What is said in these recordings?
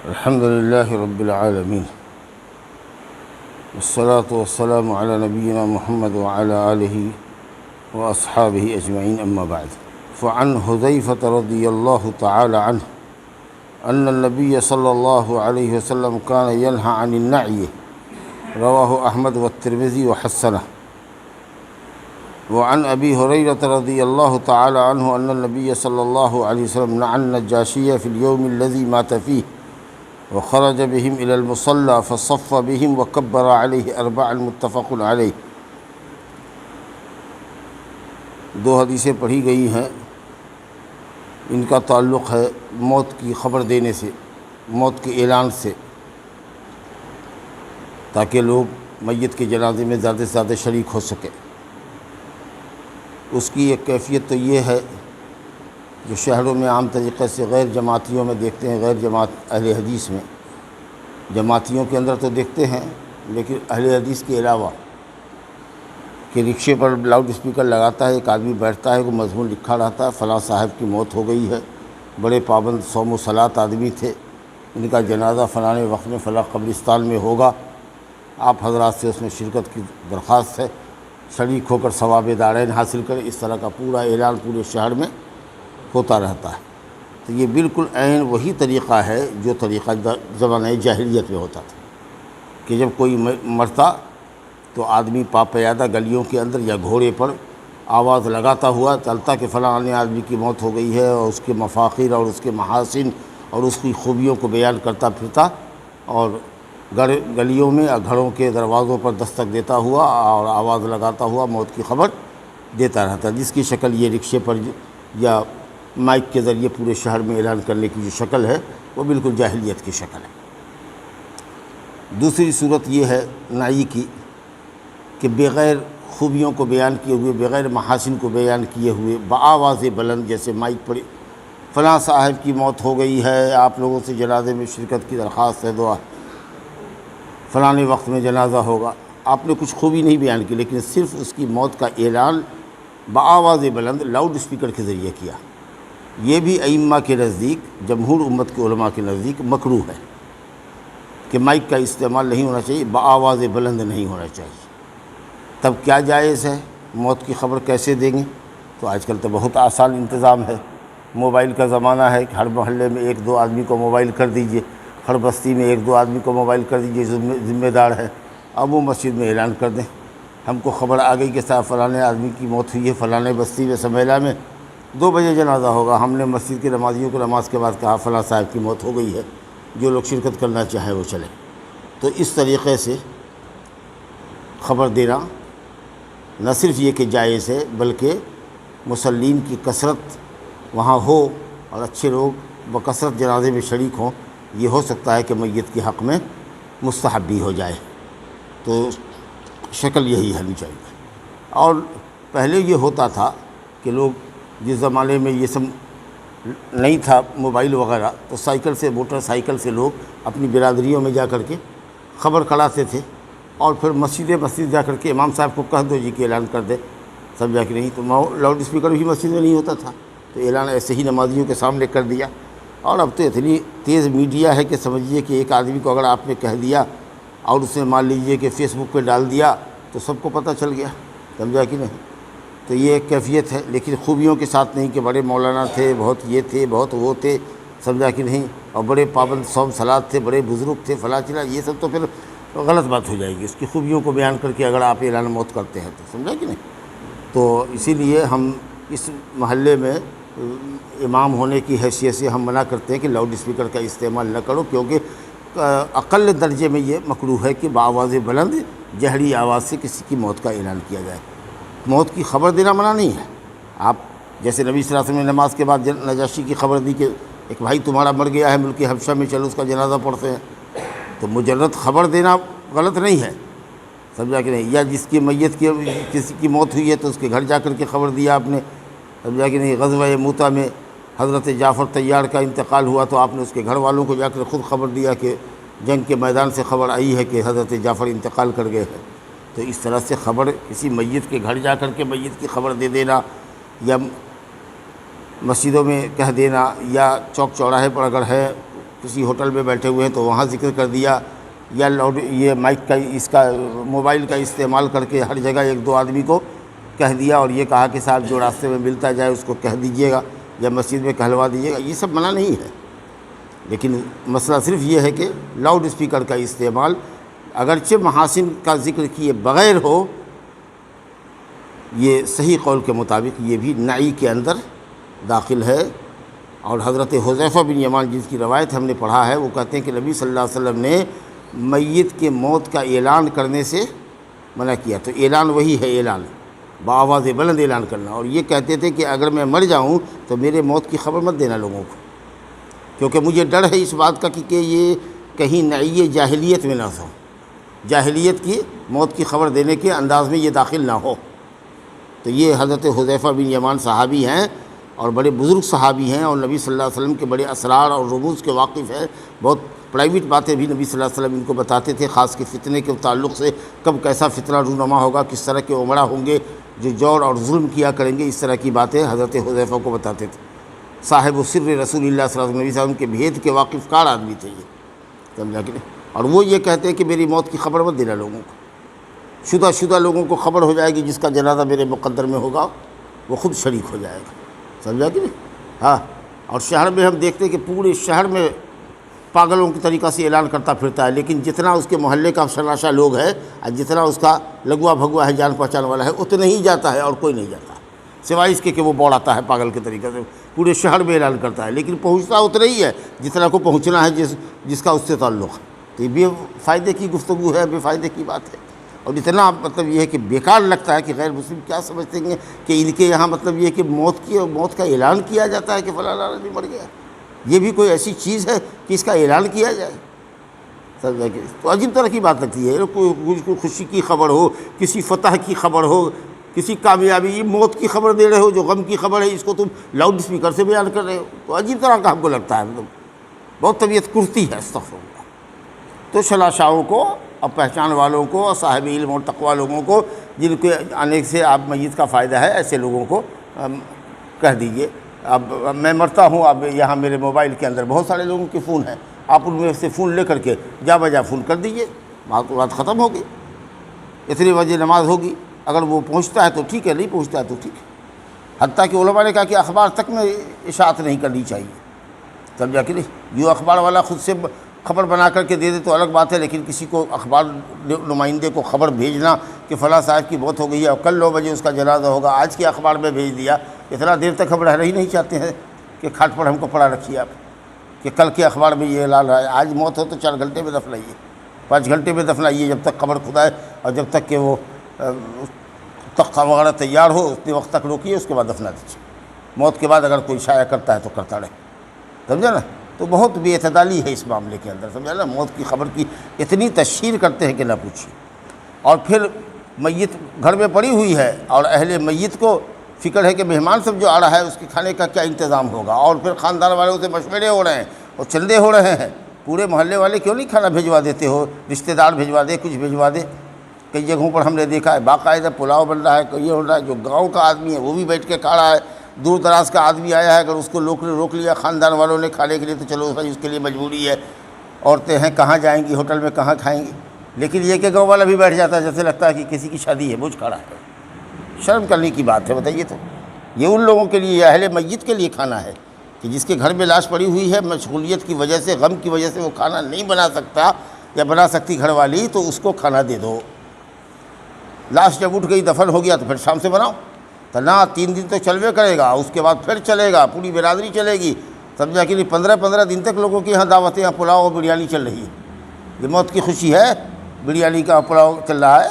الحمد لله رب العالمين والصلاة والسلام على نبينا محمد وعلى آله وأصحابه أجمعين أما بعد فعن حذيفة رضي الله تعالى عنه أن النبي صلى الله عليه وسلم كان ينهى عن النعي رواه أحمد والترمذي وحسنه وعن أبي هريرة رضي الله تعالى عنه أن النبي صلى الله عليه وسلم نعى النجاشي في اليوم الذي مات فيه وخرج بهم إلى المصلى فصف بهم وكبر عليه أربعا متفق عليه۔ دو حدیثیں پڑھی گئی ہیں، ان کا تعلق ہے موت کی خبر دینے سے، موت کے اعلان سے، تاکہ لوگ میت کے جنازے میں زیادہ سے زیادہ شریک ہو سکے۔ اس کی ایک کیفیت تو یہ ہے جو شہروں میں عام طریقے سے غیر جماعتیوں میں دیکھتے ہیں، غیر جماعت اہل حدیث میں، جماعتیوں کے اندر تو دیکھتے ہیں، لیکن اہل حدیث کے علاوہ کہ رکشے پر لاؤڈ اسپیکر لگاتا ہے، ایک آدمی بیٹھتا ہے، کوئی مضمون لکھا رہتا ہے، فلاں صاحب کی موت ہو گئی ہے، بڑے پابند صوم و صلاۃ آدمی تھے، ان کا جنازہ فلاں وقت میں فلاں قبرستان میں ہوگا، آپ حضرات سے اس میں شرکت کی درخواست ہے، شریک ہو کر ثواب دارین حاصل کریں۔ اس طرح کا پورا اعلان پورے شہر میں ہوتا رہتا ہے۔ تو یہ بالکل عین وہی طریقہ ہے جو طریقہ زمانہ جاہلیت میں ہوتا تھا کہ جب کوئی مرتا تو آدمی پاپیادہ گلیوں کے اندر یا گھوڑے پر آواز لگاتا ہوا چلتا کہ فلاں آدمی کی موت ہو گئی ہے، اور اس کے مفاخر اور اس کے محاسن اور اس کی خوبیوں کو بیان کرتا پھرتا، اور گلیوں میں یا گھروں کے دروازوں پر دستک دیتا ہوا اور آواز لگاتا ہوا موت کی خبر دیتا رہتا، جس کی شکل یہ رکشے پر یا مائک کے ذریعے پورے شہر میں اعلان کرنے کی جو شکل ہے وہ بالکل جاہلیت کی شکل ہے۔ دوسری صورت یہ ہے نعی کی کہ بغیر خوبیوں کو بیان کیے ہوئے، بغیر محاسن کو بیان کیے ہوئے، بآواز بلند، جیسے مائک پر فلاں صاحب کی موت ہو گئی ہے، آپ لوگوں سے جنازے میں شرکت کی درخواست ہے، دعا فلاں وقت میں جنازہ ہوگا۔ آپ نے کچھ خوبی نہیں بیان کی، لیکن صرف اس کی موت کا اعلان بآواز بلند لاؤڈ اسپیکر کے ذریعے کیا۔ یہ بھی ائمہ کے نزدیک، جمہور امت کے علماء کے نزدیک مکروہ ہے کہ مائک کا استعمال نہیں ہونا چاہیے، بآواز بلند نہیں ہونا چاہیے۔ تب کیا جائز ہے؟ موت کی خبر کیسے دیں گے؟ تو آج کل تو بہت آسان انتظام ہے، موبائل کا زمانہ ہے کہ ہر محلے میں ایک دو آدمی کو موبائل کر دیجئے، ہر بستی میں ایک دو آدمی کو موبائل کر دیجئے، ذمہ دار ہے، اب وہ مسجد میں اعلان کر دیں، ہم کو خبر آ گئی کہ صاحب فلاں آدمی کی موت ہوئی ہے فلاں بستی میں سمیلا میں، 2 بجے جنازہ ہوگا، ہم نے مسجد کے نمازیوں کو نماز کے بعد کہا فلاں صاحب کی موت ہو گئی ہے، جو لوگ شرکت کرنا چاہیں وہ چلیں۔ تو اس طریقے سے خبر دینا نہ صرف یہ کہ جائز ہے، بلکہ مصلین کی کثرت وہاں ہو اور اچھے لوگ بکثرت جنازے میں شریک ہوں، یہ ہو سکتا ہے کہ میت کے حق میں مستحب بھی ہو جائے، تو شکل یہی ہونی چاہیے۔ اور پہلے یہ ہوتا تھا کہ لوگ جس زمانے میں یہ سب نہیں تھا موبائل وغیرہ، تو سائیکل سے، موٹر سائیکل سے لوگ اپنی برادریوں میں جا کر کے خبر کراتے تھے، اور پھر مسجد جا کر کے امام صاحب کو کہہ دو جی کہ اعلان کر دے، سمجھا کہ نہیں؟ تو لاؤڈ اسپیکر بھی مسجد میں نہیں ہوتا تھا، تو اعلان ایسے ہی نمازیوں کے سامنے کر دیا۔ اور اب تو اتنی تیز میڈیا ہے کہ سمجھیے کہ ایک آدمی کو اگر آپ نے کہہ دیا اور اسے مان لیجئے کہ فیس بک پہ ڈال دیا تو سب کو پتہ چل گیا، سمجھا کہ نہیں؟ تو یہ ایک کیفیت ہے، لیکن خوبیوں کے ساتھ نہیں کہ بڑے مولانا تھے، بہت یہ تھے، بہت وہ تھے، سمجھا کہ نہیں، اور بڑے پابند صوم صلاۃ تھے، بڑے بزرگ تھے، فلاں چلا، یہ سب تو پھر غلط بات ہو جائے گی۔ اس کی خوبیوں کو بیان کر کے اگر آپ اعلان موت کرتے ہیں تو، سمجھا کہ نہیں؟ تو اسی لیے ہم اس محلے میں امام ہونے کی حیثیت سے ہم منع کرتے ہیں کہ لاؤڈ اسپیکر کا استعمال نہ کرو، کیونکہ اقل درجے میں یہ مکروہ ہے کہ بآواز بلند جہری آواز سے کسی کی موت کا اعلان کیا جائے۔ موت کی خبر دینا منع نہیں ہے۔ آپ جیسے نبی صلی اللہ علیہ وسلم نے نماز کے بعد نجاشی کی خبر دی کہ ایک بھائی تمہارا مر گیا ہے ملک حبشہ میں، چلو اس کا جنازہ پڑھتے ہیں، تو مجرد خبر دینا غلط نہیں ہے، سمجھا کہ نہیں؟ یا جس کی میت کی کسی کی موت ہوئی ہے تو اس کے گھر جا کر کے خبر دیا آپ نے، سمجھا کہ نہیں؟ غزوہ موتا میں حضرت جعفر طیار کا انتقال ہوا تو آپ نے اس کے گھر والوں کو جا کر خود خبر دیا کہ جنگ کے میدان سے خبر آئی ہے کہ حضرت جعفر انتقال کر گئے ہیں۔ تو اس طرح سے خبر کسی میت کے گھر جا کر کے میت کی خبر دے دینا، یا مسجدوں میں کہہ دینا، یا چوک چوراہے پر اگر ہے کسی ہوٹل میں بیٹھے ہوئے ہیں تو وہاں ذکر کر دیا، یا لاؤڈ یہ مائک کا اس کا موبائل کا استعمال کر کے ہر جگہ ایک دو آدمی کو کہہ دیا اور یہ کہا کہ صاحب جو راستے میں ملتا جائے اس کو کہہ دیجیے گا یا مسجد میں کہلوا دیجیے گا، یہ سب منع نہیں ہے، لیکن مسئلہ صرف یہ ہے کہ لاؤڈ اسپیکر کا استعمال اگرچہ محاسن کا ذکر کیے بغیر ہو، یہ صحیح قول کے مطابق یہ بھی نعی کے اندر داخل ہے۔ اور حضرت حذیفہ بن یمان جس کی روایت ہم نے پڑھا ہے، وہ کہتے ہیں کہ نبی صلی اللہ علیہ وسلم نے میت کے موت کا اعلان کرنے سے منع کیا، تو اعلان وہی ہے، اعلان بآواز بلند اعلان کرنا، اور یہ کہتے تھے کہ اگر میں مر جاؤں تو میرے موت کی خبر مت دینا لوگوں کو، کیونکہ مجھے ڈر ہے اس بات کا کہ یہ کہیں نعی جاہلیت میں نہ ہو، جاہلیت کی موت کی خبر دینے کے انداز میں یہ داخل نہ ہو۔ تو یہ حضرت حذیفہ بن یمان صحابی ہیں اور بڑے بزرگ صحابی ہیں، اور نبی صلی اللہ علیہ وسلم کے بڑے اسرار اور رموز کے واقف ہیں، بہت پرائیویٹ باتیں بھی نبی صلی اللہ علیہ وسلم ان کو بتاتے تھے، خاص کے فتنے کے تعلق سے، کب کیسا فتنہ رونما ہوگا، کس طرح کے عمرہ ہوں گے جو جور اور ظلم کیا کریں گے، اس طرح کی باتیں حضرت حذیفہ کو بتاتے تھے۔ صاحب السر رسول اللہ صلی اللہ علیہ وسلم کے بھید کے واقف کار آدمی تھے یہ، سمجھا کہ نہیں؟ اور وہ یہ کہتے ہیں کہ میری موت کی خبر مت دینا لوگوں کو، شدہ لوگوں کو خبر ہو جائے گی، جس کا جنازہ میرے مقدر میں ہوگا وہ خود شریک ہو جائے گا، سمجھا کہ نہیں؟ ہاں، اور شہر میں ہم دیکھتے ہیں کہ پورے شہر میں پاگلوں کی طریقہ سے اعلان کرتا پھرتا ہے، لیکن جتنا اس کے محلے کا شناشا لوگ ہے اور جتنا اس کا لگوا بھگوا ہے، جان پہچان والا ہے، اتنے ہی جاتا ہے اور کوئی نہیں جاتا، سوائے اس کے کہ وہ بوڑھاتا ہے پاگل کے طریقے سے، پورے شہر میں اعلان کرتا ہے، لیکن پہنچتا اتنا ہی ہے جتنا کو پہنچنا ہے جس کا اس سے تعلق ہے۔ تو یہ بے فائدے کی گفتگو ہے، بے فائدے کی بات ہے، اور اتنا مطلب یہ ہے کہ بیکار لگتا ہے کہ غیر مسلم کیا سمجھتے ہیں کہ ان کے یہاں مطلب یہ ہے کہ موت کا اعلان کیا جاتا ہے کہ فلاں آدمی مر گیا، یہ بھی کوئی ایسی چیز ہے کہ اس کا اعلان کیا جائے، سمجھا کہ؟ تو عجیب طرح کی بات لگتی ہے، کوئی خوشی کی خبر ہو، کسی فتح کی خبر ہو، کسی کامیابی، موت کی خبر دے رہے ہو، جو غم کی خبر ہے اس کو تم لاؤڈ اسپیکر سے بیان کر رہے ہو، تو عجیب طرح کا ہم کو لگتا ہے، مطلب بہت طبیعت کرتی ہے، استغفر اللہ۔ تو شلاشاؤں کو اور پہچان والوں کو اور صاحب علم اور تقویٰ لوگوں کو، جن کے آنے سے آپ میت کا فائدہ ہے، ایسے لوگوں کو کہہ دیجئے اب میں مرتا ہوں، اب یہاں میرے موبائل کے اندر بہت سارے لوگوں کے فون ہیں، آپ ان میں سے فون لے کر کے جا بجا فون کر دیجئے، بات ختم ہوگی، اتنی بجے نماز ہوگی، اگر وہ پہنچتا ہے تو ٹھیک ہے، نہیں پہنچتا ہے تو ٹھیک ہے۔ حتیٰ کہ علماء نے کہا کہ اخبار تک میں اشاعت نہیں کرنی چاہیے، سمجھا کہ نہیں؟ جو اخبار والا خود سے خبر بنا کر کے دے دے تو الگ بات ہے، لیکن کسی کو اخبار نمائندے کو خبر بھیجنا کہ فلاں صاحب کی موت ہو گئی ہے اور کل 9 بجے اس کا جنازہ ہوگا، آج کے اخبار میں بھیج دیا، اتنا دیر تک ہم رہنا ہی نہیں چاہتے ہیں کہ کھاٹ پر ہم کو پڑا رکھیے آپ کہ کل کے اخبار میں یہ اعلان رہا ہے، آج موت ہو تو 4 گھنٹے میں دفنائیے، 5 گھنٹے میں دفنائیے، جب تک خبر کھدائے اور جب تک کہ وہ تخت وغیرہ تیار ہو اتنے وقت تک روکیے، اس کے بعد دفنا دیجیے، موت کے بعد اگر کوئی شائع کرتا ہے تو کرتا رہے، سمجھا نا؟ تو بہت بے اعتدالی ہے اس معاملے کے اندر، سمجھا نا؟ موت کی خبر کی اتنی تشہیر کرتے ہیں کہ نہ پوچھیے، اور پھر میت گھر میں پڑی ہوئی ہے اور اہل میت کو فکر ہے کہ مہمان سب جو آ رہا ہے اس کے کھانے کا کیا انتظام ہوگا، اور پھر خاندان والوں سے مشورے ہو رہے ہیں اور چندے ہو رہے ہیں، پورے محلے والے کیوں نہیں کھانا بھیجوا دیتے ہو، رشتہ دار بھیجوا دے، کچھ بھیجوا دے۔ کئی جگہوں پر ہم نے دیکھا ہے باقاعدہ پلاؤ بن رہا ہے، کوئی یہ ہو رہا ہے، جو گاؤں کا آدمی ہے وہ بھی بیٹھ کے کھا رہا ہے، دور دراز کا آدمی آیا ہے اگر اس کو روک لیا خاندان والوں نے کھانے کے لیے تو چلو اس کے لیے مجبوری ہے، عورتیں ہیں کہاں جائیں گی، ہوٹل میں کہاں کھائیں گی، لیکن یہ کہ گاؤں والا بھی بیٹھ جاتا ہے جیسے لگتا ہے کہ کسی کی شادی ہے، بوجھ کھڑا ہے، شرم کرنے کی بات ہے بتائیے۔ تو یہ ان لوگوں کے لیے، اہل میت کے لیے کھانا ہے کہ جس کے گھر میں لاش پڑی ہوئی ہے، مشغولیت کی وجہ سے، غم کی وجہ سے وہ کھانا نہیں بنا سکتا یا بنا سکتی گھر والی، تو اس کو کھانا دے دو۔ لاش جب اٹھ گئی دفن ہو گیا تو پھر شام سے بناؤ، تو نہ 3 دن تو چلوے کرے گا، اس کے بعد پھر چلے گا، پوری برادری چلے گی، سمجھا کہ نہیں؟ 15 دن تک لوگوں کے یہاں دعوتیں، پلاؤ اور بریانی چل رہی ہے، یہ موت کی خوشی ہے، بریانی کا پلاؤ چل رہا ہے،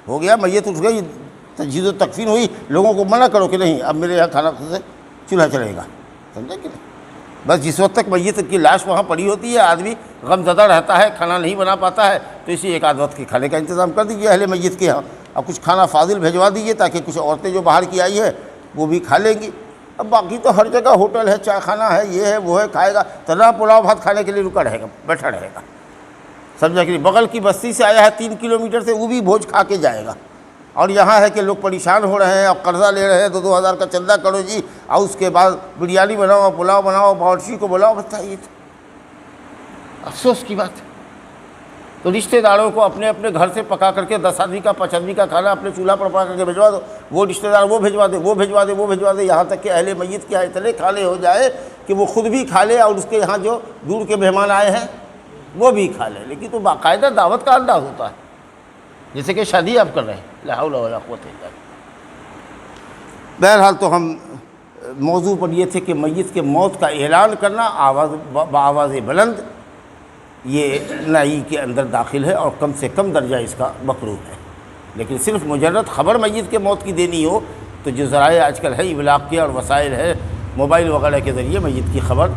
ہو گیا میت اٹھ گئی، تجہیز و تکفین ہوئی، لوگوں کو منع کرو کہ نہیں اب میرے یہاں کھانا سے چولہا چلے گا، سمجھا کہ نہیں؟ بس جس وقت تک میت کی لاش وہاں پڑی ہوتی ہے، آدمی غم زدہ رہتا ہے، کھانا نہیں بنا پاتا ہے، تو اسی ایک آدھ وقت کے کھانے کا انتظام کر دیجیے اہل میت کے یہاں، اور کچھ کھانا فاضل بھیجوا دیجیے تاکہ کچھ عورتیں جو باہر کی آئی ہے وہ بھی کھا لیں گی۔ اب باقی تو ہر جگہ ہوٹل ہے، چائے خانہ ہے، یہ ہے وہ ہے، کھائے گا تو نہ پلاؤ بھات کھانے کے لیے رکا رہے گا، بیٹھا رہے گا، سمجھا کہ نہیں؟ بغل کی بستی سے آیا ہے 3 کلومیٹر سے، وہ بھی بھوج کھا کے جائے گا، اور یہاں ہے کہ لوگ پریشان ہو رہے ہیں اور قرضہ لے رہے ہیں، 2 ہزار کا چندہ کرو جی، اور اس کے بعد بریانی بناؤ، پلاؤ بناؤ، باورچی کو بلاؤ، بتائیے افسوس کی بات ہے۔ تو رشتہ داروں کو اپنے اپنے گھر سے پکا کر کے 10 آدمی کا 5 آدمی کا کھانا اپنے چولہا پر پکا کر کے بھجوا دو، وہ رشتہ دار وہ بھجوا دے، وہ بھجوا دے، وہ بھجوا دے، یہاں تک کہ اہل میت کے اتنے کھانے ہو جائے کہ وہ خود بھی کھا لے اور اس کے یہاں جو دور کے مہمان آئے ہیں وہ بھی کھا لے۔ لیکن تو باقاعدہ دعوت کا انداز ہوتا ہے، جیسے کہ شادی آپ کر رہے ہیں، لا حول ولا قوت الا باللہ۔ بہرحال تو ہم موضوع پر یہ تھے کہ میت کے موت کا اعلان کرنا بآواز بلند یہ نائی کے اندر داخل ہے اور کم سے کم درجہ اس کا مکروہ ہے۔ لیکن صرف مجرد خبر میت کے موت کی دینی ہو تو جو ذرائع آج کل ہے ابلاغ کے اور وسائل ہے موبائل وغیرہ کے ذریعے میت کی خبر،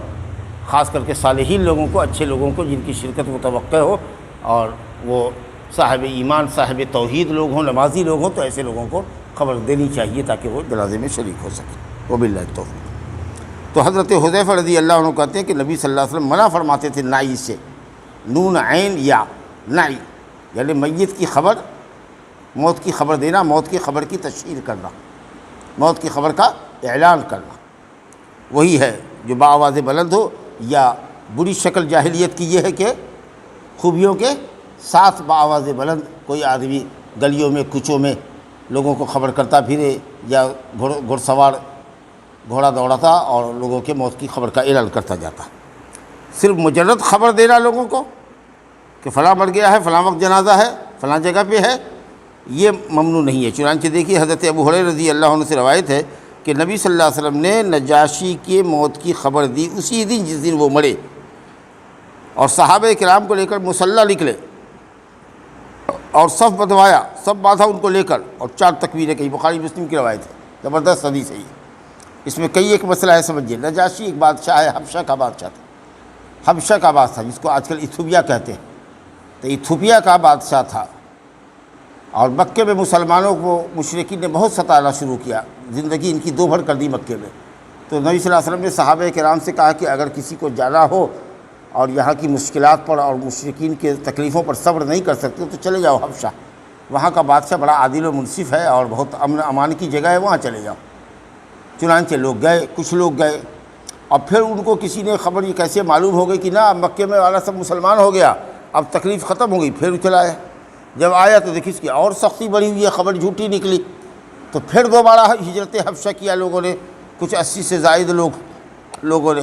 خاص کر کے صالحین لوگوں کو، اچھے لوگوں کو جن کی شرکت متوقع ہو اور وہ صاحب ایمان صاحب توحید لوگ ہوں، نمازی لوگ ہوں، تو ایسے لوگوں کو خبر دینی چاہیے تاکہ وہ جنازے میں شریک ہو سکے۔ وباللہ التوفیق۔ تو حضرت حذیفہ رضی اللہ عنہ کہتے ہیں کہ نبی صلی اللہ علیہ وسلم منع فرماتے تھے نائی سے، نون عین یا نائی، یعنی میت کی خبر، موت کی خبر دینا، موت کی خبر کی تشہیر کرنا، موت کی خبر کا اعلان کرنا، وہی ہے جو بآواز بلند ہو۔ یا بری شکل جاہلیت کی یہ ہے کہ خوبیوں کے ساتھ بآواز بلند کوئی آدمی گلیوں میں کوچوں میں لوگوں کو خبر کرتا پھرے، یا گھڑ سوار گھوڑا دوڑاتا اور لوگوں کے موت کی خبر کا اعلان کرتا جاتا۔ صرف مجرد خبر دینا لوگوں کو کہ فلاں مر گیا ہے، فلاں وقت جنازہ ہے، فلاں جگہ پہ ہے، یہ ممنوع نہیں ہے۔ چنانچہ دیکھیے حضرت ابو ہریرہ رضی اللہ عنہ سے روایت ہے کہ نبی صلی اللہ علیہ وسلم نے نجاشی کے موت کی خبر دی اسی دن جس دن وہ مرے، اور صحابہ کرام کو لے کر مصلی نکلے اور صف بندھوایا، سب باندھا ان کو لے کر، اور 4 تکبیریں کہیں، بخاری مسلم کی روایت ہے، زبردست حدیث ہے یہ۔ اس میں کئی ایک مسئلہ ہے سمجھیے۔ نجاشی ایک بادشاہ ہے، حبشہ کا بادشاہ تھا، حبشہ کا بادشاہ جس کو آج کل ایتھوپیا کہتے ہیں، تو ایتھوپیا کا بادشاہ تھا، اور مکے میں مسلمانوں کو مشرکین نے بہت ستانا شروع کیا، زندگی ان کی دو بھر کر دی مکے میں۔ تو نبی صلی اللہ علیہ وسلم نے صحابہ کرام سے کہا کہ اگر کسی کو جانا ہو اور یہاں کی مشکلات پر اور مشرکین کے تکلیفوں پر صبر نہیں کر سکتے تو چلے جاؤ حبشہ، وہاں کا بادشاہ بڑا عادل و منصف ہے اور بہت امن امان کی جگہ ہے، وہاں چلے جاؤ۔ چنانچہ لوگ گئے، کچھ لوگ گئے، اور پھر ان کو کسی نے خبر یہ کیسے معلوم ہو گئی کہ نہ مکے میں والا سب مسلمان ہو گیا، اب تکلیف ختم ہو گئی، پھر چلا آیا۔ جب آیا تو دیکھیے اس کی اور سختی بڑھی ہوئی ہے، خبر جھوٹی نکلی، تو پھر دوبارہ ہجرت حبشہ کیا لوگوں نے، کچھ 80 سے زائد لوگوں نے۔